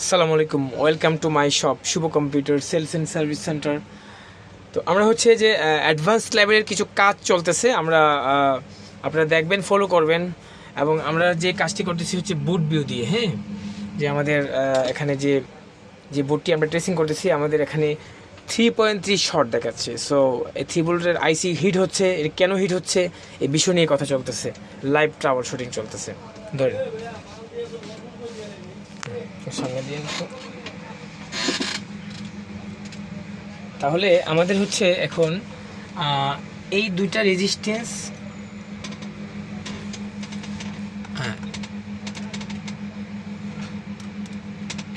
আসসালামু আলাইকুম, welcome to my shop Shubho computer sales and service centre. তো আমরা হচ্ছে যে অ্যাডভান্স লেভেলের কিছু কাজ চলতেছে, আমরা আপনারা দেখবেন, ফলো করবেন। এবং আমরা যে কাজটি করতেছি হচ্ছে বুট ভিউ দিয়ে। হ্যাঁ, যে আমাদের এখানে যে যে বোর্ডটি আমরা ট্রেসিং করতেছি, আমাদের এখানে 3.3 শর্ট দেখাচ্ছে। সো এই 3 ভোল্টের আইসি হিট হচ্ছে, এর কেন হিট হচ্ছে এই বিষয় নিয়ে কথা চলতেছে, লাইভ ট্রাবল শুটিং চলতেছে। ধরেন সঙ্গে দিয়ে তাহলে আমাদের হচ্ছে এখন এই দুইটা রেজিস্ট্যান্স, হ্যাঁ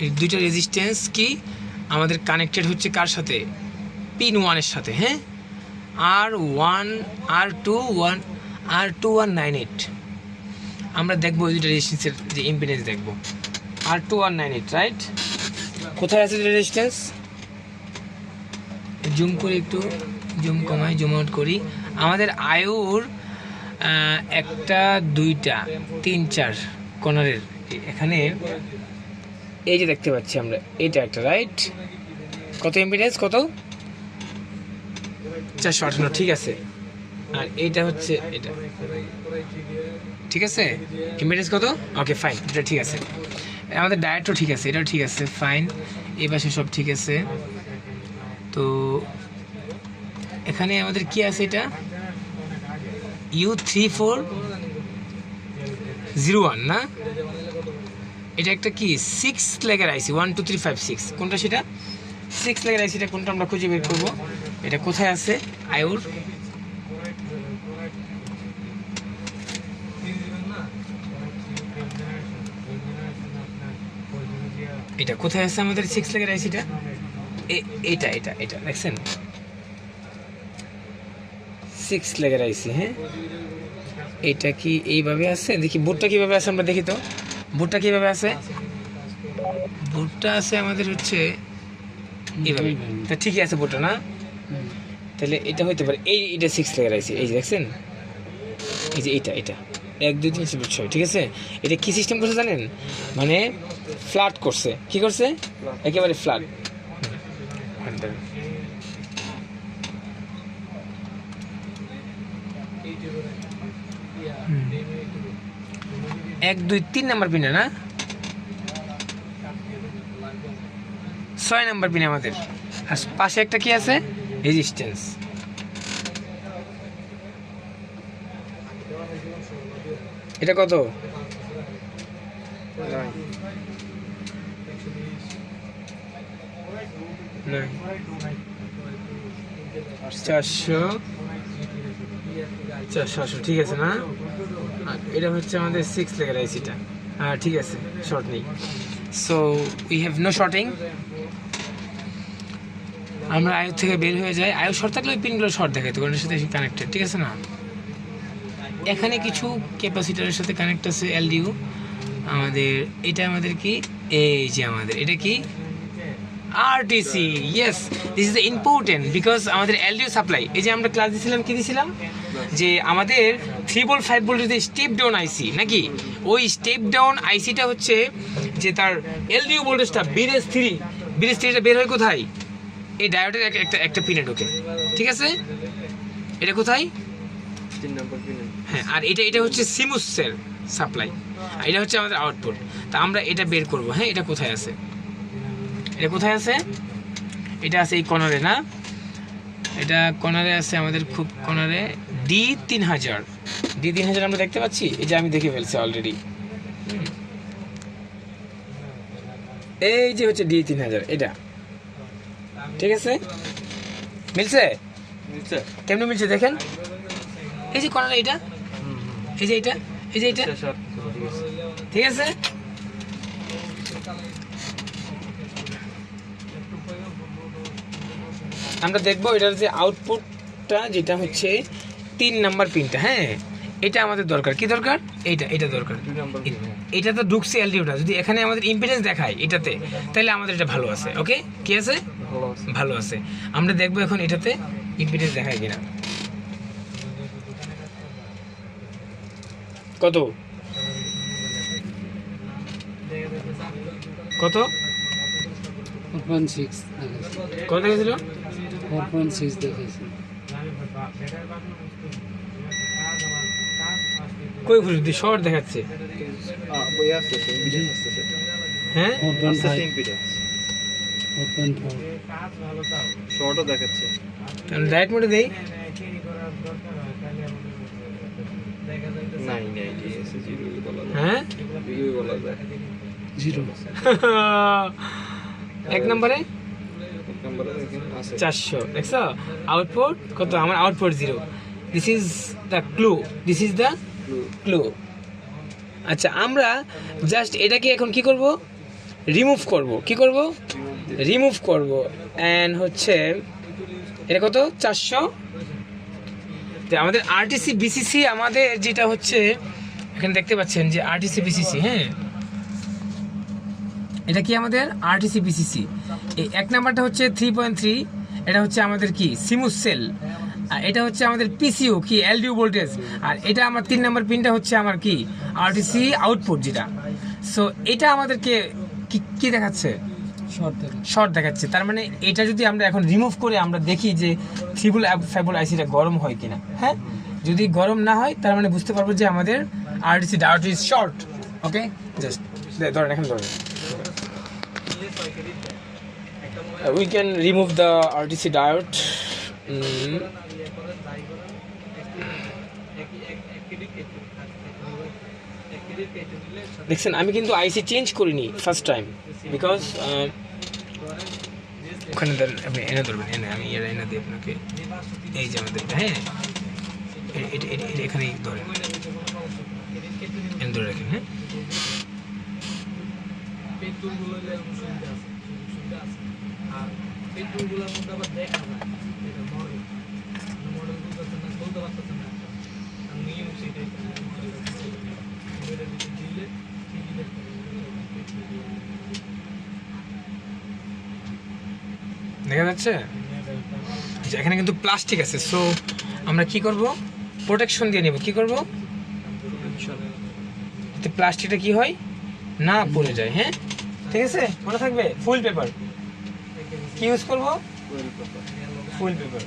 এই দুইটা রেজিস্ট্যান্স কি আমাদের কানেক্টেড হচ্ছে কার সাথে? পিন 1 এর সাথে। হ্যাঁ, R2198 আমরা দেখবো এই দুইটা রেজিস্ট্যান্সের যে ইম্পিডেন্স দেখবো। R2198 right. কোথায় আছে রেজিস্ট্যান্স? জুম করে একটু জুম কমাই, জুম আউট করি। আমাদের আয়ুর একটা, দুইটা, 3, 4 কর্নারের এখানে এই যে দেখতে পাচ্ছি আমরা, এইটা একটা রাইট। কত ইম্পিডেন্স? কত? 458। ঠিক আছে। আর এইটা হচ্ছে এটা, ঠিক আছে। ইম্পিডেন্স কত? ওকে ফাইন, এটা ঠিক আছে। আমাদের ডায়েটও ঠিক আছে, এটাও ঠিক আছে, ফাইন। এই পাশে সব ঠিক আছে। তো এখানে আমাদের কি আছে? এটা U3401 না, এটা একটা কি 6 লেগের আইসি, 1 2 3 5 6। কোনটা সেটা? 6 লেগের আইসিটা কোনটা আমরা খুঁজে বের করবো। এটা কোথায় আছে? আয়ুর এটা কোথায় আছে আমাদের 6 লেগের আইসিটা? এটা এটা এটা দেখছেন, 6 লেগের আইসি। হ্যাঁ, এটা কি এইভাবে আছে? দেখি বুটটা কিভাবে আছে, আমরা দেখি তো বুটটা কিভাবে আছে। বুটটা আছে আমাদের হচ্ছে এইভাবে। তা ঠিকই আছে বুটটা না? তাহলে এটা হইতে পারে এটা 6 লেগের আইসি। এই যে দেখছেন, এই যে এটা 1 2 3 4 6। ঠিক আছে। এটা কি সিস্টেম করছে জানেন? মানে ফ্ল্যাট করছে। কি করছে? একেবারে ফ্ল্যাট। 1 2 3 নাম্বার পিনে না, 6 নাম্বার পিনে আমাদের। আর পাশে একটা কি আছে? রেজিস্ট্যান্স। এটা কত? 400। ঠিক আছে না? আর এটা হচ্ছে আমাদের 6 লেগের আইসিটা। ঠিক আছে, শর্ট নেই। So we have no shorting. আমরা আয়ু থেকে বের হয়ে যাই। আয়ু শর্ট থাকলে ওই পিনগুলো শর্ট দেখায়, তো ওটার সাথে কানেক্টেড। ঠিক আছে না? এখানে কিছু ক্যাপাসিটারের সাথে কানেক্ট আছে এলডিউ আমাদের। এটা আমাদের কি? এই যে আমাদের এটা কি? RTC. Yes, this is the important because আমাদের এলডিও সাপ্লাই। এই যে আমরা ক্লাস দিয়েছিলাম, কি দিয়েছিলাম? যে আমাদের 3 ভোল্ট 5 ভোল্টের যে স্টেপ ডাউন আইসি নাকি, ওই স্টেপ ডাউন আইসিটা হচ্ছে যে তার এলডিও ভোল্টেজটা BS3টা বের হয় কোথায়? এই ডায়োডের একটা পিনে ঢোকে। ঠিক আছে, এটা কোথায়? 3 নম্বর পিনে। হ্যাঁ, আর এটা হচ্ছে সিমুসের সাপ্লাই, এটা হচ্ছে আমাদের আউটপুট। তা আমরা এটা বের করব। হ্যাঁ, এটা কোথায় আছে? এটা কোথায় আছে? এটা আছে এই কর্নারে না? এটা কর্নারে আছে আমাদের, খুব কর্নারে। D3000 আমরা দেখতে পাচ্ছি। এই যে আমি দেখে ফেলছি অলরেডি। এই যে হচ্ছে D3000, এটা। ঠিক আছে, মিলছে? কেমনে মিলছে দেখেন। এই যে কর্নারে এটা, এই যে এটা, এই যে এটা। ঠিক আছে, আমরা দেখবো এটার যে আউটপুটটা, যেটা হচ্ছে 3 নাম্বার পিনটা। হ্যাঁ, এটা আমাদের দরকার। কি দরকার? এটা দরকার। এটা তো ঢুকছে এলডিওটা, যদি এখানে আমাদের ইম্পিডেন্স দেখায় এটাতে, তাহলে আমাদের এটা ভালো আছে। ওকে, কি আছে? ভালো আছে। আমরা দেখবো এখন এটাতে ইম্পিডেন্স দেখায় কিনা। কত? 4.6 কত দেখেছিল? 4.6 দেখাইছে। কই ফুল দি শর্ট দেখাচ্ছে? বই আসতেছে, ইম্পিডেন্স আসতেছে। হ্যাঁ 4.5 ইম্পিডেন্স 4.4 শর্টও দেখাচ্ছে। আমি ডাইরেক্ট মোডে দেই। নাই নাই ডিএসএ জিরো বলা যায়, হ্যাঁ জিরো বলা যায়। 0 এক নম্বরে এক নম্বরে দেখেন আছে 400 দেখছো? আউটপুট কত? আমার output 0। This is the clue, this is the clue. আচ্ছা, আমরা জাস্ট এটাকে এখন কি করব? রিমুভ করব। কি করব? রিমুভ করব। অ্যান্ড হচ্ছে এটা কত? 400। তো আমাদের আরটিসি বিসিসি আমাদের যেটা হচ্ছে এখানে দেখতে পাচ্ছেন যে আরটিসি বিসিসি, হ্যাঁ এটা কি আমাদের আরটিসি বিসিসি। এই এক নাম্বারটা হচ্ছে 3.3, এটা হচ্ছে আমাদের কি সিমুস সেল, আর এটা হচ্ছে আমাদের পিসিও কি এলডিও ভোল্টেজ, আর এটা আমার 3 নাম্বার পিনটা হচ্ছে আমার কি আরটিসি আউটপুট যেটা। সো এটা আমাদেরকে কি দেখাচ্ছে? শর্ট দেখাচ্ছে। তার মানে এটা যদি আমরা এখন রিমুভ করে আমরা দেখি যে থ্রিবল ফাইবল আইসিটা গরম হয় কিনা, হ্যাঁ যদি গরম না হয় তার মানে বুঝতে পারবো যে আমাদের RTC diode is short. Okay, just ধরেন এখন ধরেন we can remove the RTC diode. দেখছেন আমি কিন্তু আইসি চেঞ্জ করিনি ফার্স্ট টাইম, বিকজ ওখানে আপনি এনে ধরবেন, এনে আমি এরা এনে দিই আপনাকে। এই যে আমাদের হ্যাঁ এটা এখানেই ধরেন, এনে ধরে রাখেন। হ্যাঁ দেখা যাচ্ছে এখানে কিন্তু প্লাস্টিক আছে। সো আমরা কি করব? প্রোটেকশন দিয়ে নেব। কি করব? এতে প্লাস্টিকটা কি হয় না পড়ে যায়। হ্যাঁ ঠিক আছে, মনে থাকবে। ফুল পেপার কি ইউজ করব? ফুল পেপার।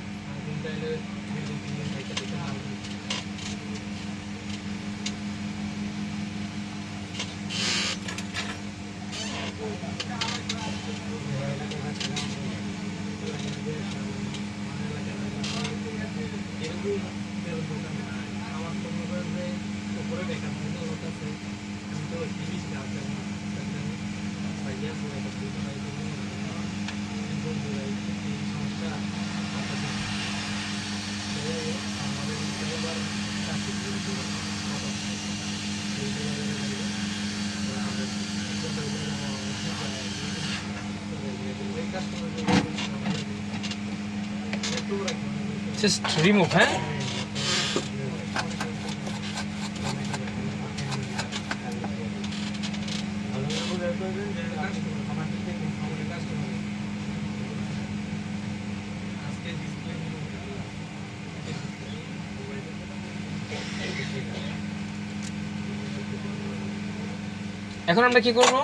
Just remove, হ্যাঁ এখন আমরা কি করব?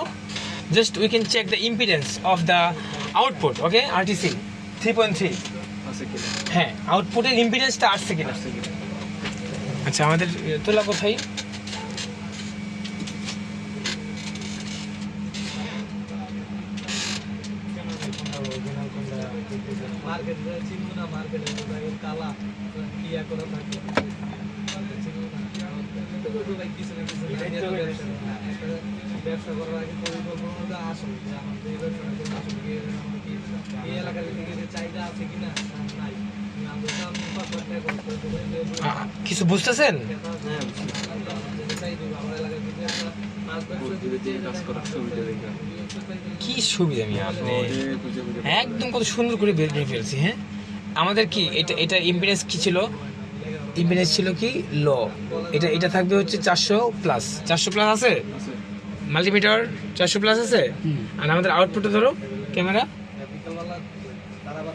Just we can check the impedance of the output. Okay, RTC 3.3 আছে কিনা। হ্যাঁ আউটপুটের ইম্পিডেন্সটা আসছে কিনা। আচ্ছা আমাদের তোলা কোথায়? ব্যবসা করার আগে পরিকল্পনাটা আসুন যে আমাদের এই ব্যবসাটা এই এলাকার দিকে যে চাহিদা আছে কিনা নাই। কিছু বুঝতেছেন? কি সুবিধা আমি আপনি একদম কত সুন্দর করে বের করে ফেলছি। হ্যাঁ আমাদের কি এটা ইম্পিডেন্স কি ছিল? ইম্পিডেন্স ছিল কি লো। এটা থাকবে হচ্ছে 400 প্লাস। 400 প্লাস আছে মাল্টিমিটার, 400 প্লাস আছে। আর আমাদের আউটপুটে ধরো ক্যামেরা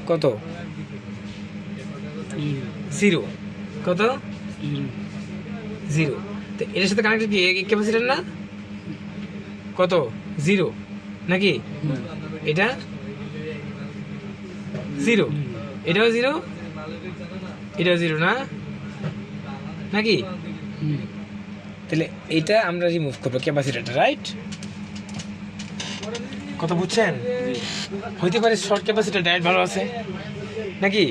কত? 0। কত? 0। তো এর সাথে কানেক্টেড কি ক্যাপাসিটর না? কত? 0 নাকি? এটা জিরো, এটাও জিরো, এটাও জিরো না নাকি? তাহলে এইটা আমরা রিমুভ করবো ক্যাপাসিটরটা, রাইট? কথা বুঝছেন? হইতে পারে শর্ট ক্যাপাসিটর ডাইরেক্ট ভালো আছে নাকি?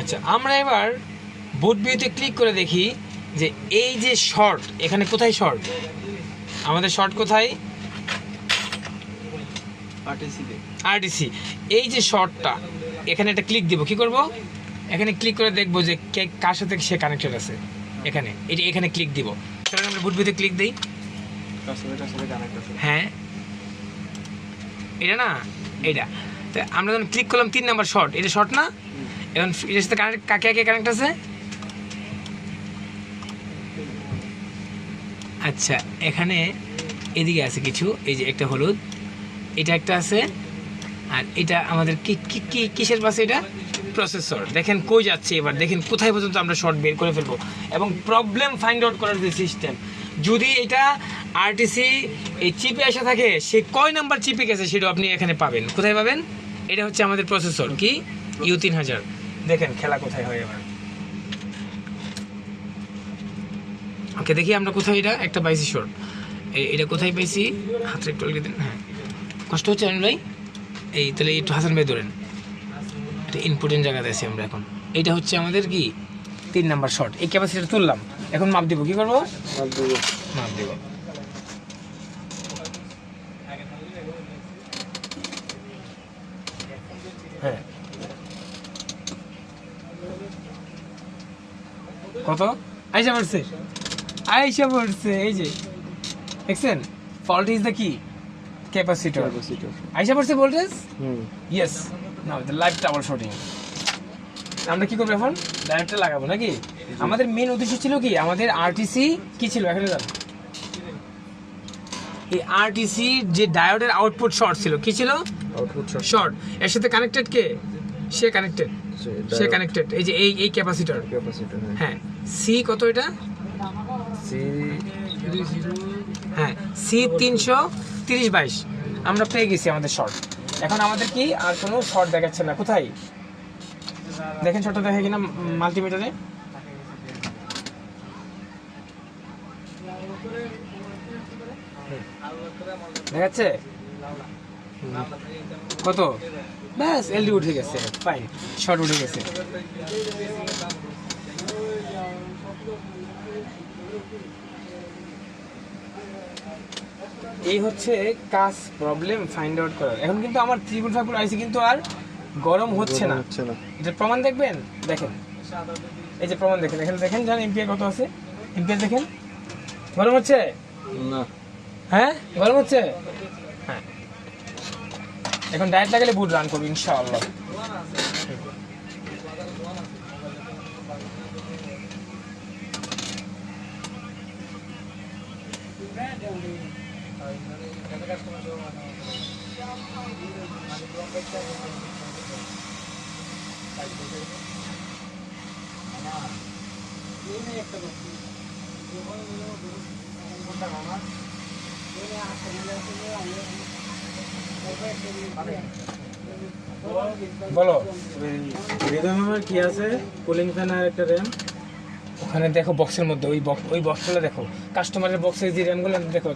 আচ্ছা, আমরা এবার বোর্ড ভিউতে ক্লিক করে দেখি যে এই যে শর্ট, এখানে কোথায় শর্ট, আমাদের শর্ট কোথায়? আরটিসি। এই যে শর্টটা, এখানে একটা ক্লিক দিব। কি করব? এখানে ক্লিক করে দেখবো যে কে কার সাথে সে কানেক্টেড আছে। এখানে এখানে ক্লিক দিব। চলুন আমরা বোর্ড ভিউতে ক্লিক দিই। হ্যাঁ, এটা না, এইটা। তো আমরা যখন ক্লিক করলাম 3 নাম্বার শর্ট, এটা শর্ট না? এখন এটার সাথে কানেক্ট, কাকে কানেক্ট আছে? আচ্ছা, এখানে এদিকে আছে কিছু, এই যে একটা হলুদ, এটা একটা আছে, আর এটা আমাদের কিসের পাশে? এটা প্রসেসর। দেখেন কই যাচ্ছে, এবার দেখেন কোথায় পর্যন্ত আমরা শর্ট বের করে ফেলবো। এবং প্রবলেম ফাইন্ড আউট করার যে সিস্টেম, যদি এটা আরটিসি এই চিপে এসে থাকে, সে কয় নাম্বার চিপে গেছে সেটাও আপনি এখানে পাবেন। কোথায় পাবেন? এটা হচ্ছে আমাদের প্রসেসর, কি U3000। দেখেন খেলা কোথায় হয় এবার। ওকে, দেখি আমরা কোথায় এটা একটা পাইছি শর্ট। এটা কোথায় পাইছি? হাতটা একটু আলগে দেন। হ্যাঁ, কষ্ট হচ্ছে আনিল ভাই? এই তাহলে একটু হাসান ভাই ধরেন, এটা ইনপুটের জায়গাতে আছি আমরা এখন। এইটা হচ্ছে আমাদের কি 3 নাম্বার শর্ট। এই ক্যাপাসিটার তুললাম, এখন মাপ দিব। কি করবো? মাপ দিব। হ্যাঁ, কত আইসা পড়ছে? আইসা পড়ছে, এই যে দেখছেন, ফল্ট ইজ দ্য কি ক্যাপাসিটর। আইসা পড়ছে voltage. Yes, now the live trouble shooting. আমরা কি করবো এখন? ডায়োডটা লাগাবো নাকি? আমাদের মেন উদ্দেশ্য ছিল কি, আমাদের আরটিসি কি ছিল এখানে জানো? এই আরটিসি যে ডায়োডের আউটপুট শর্ট ছিল, কি ছিল? Output short. এর সাথে কানেক্টেড কে? সে কানেক্টেড, সে কানেক্টেড। এই যে এই ক্যাপাসিটর। হ্যাঁ, সি কত এটা? হ্যাঁ, সি 330/22 আমরা পেয়ে গেছি আমাদের শর্ট। এখন আমাদের কি আর কোনো শর্ট দেখাচ্ছে না। কোথায় দেখেন শর্টটা দেখে কিনা মাল্টিমিটারে? দেখাচ্ছে কত? ব্যাস, এলডি উঠে গেছে, ফাইন, শর্ট উঠে গেছে। এই হচ্ছে কাজ, প্রবলেম ফাইন্ড আউট করার। এখন কিন্তু আমার 3.5 আইসি কিন্তু আর গরম হচ্ছে না। এটা প্রমাণ দেখবেন, দেখেন এই যে প্রমাণ দেখেন, এখানে দেখেন জান এম্পিয়ার কত আছে। এম্পিয়ার দেখেন, গরম হচ্ছে না? হ্যাঁ, গরম হচ্ছে। হ্যাঁ, এখন ডায়েট লাগালে বুট রান করবো ইনশাআল্লাহ। বলো, কি আছে? কুলিং ফ্যান আর একটা র্যাম। ওখানে দেখো বক্সের মধ্যে, ওই বক্সগুলো দেখো, কাস্টমারের বক্সের যে র্যামগুলো দেখো,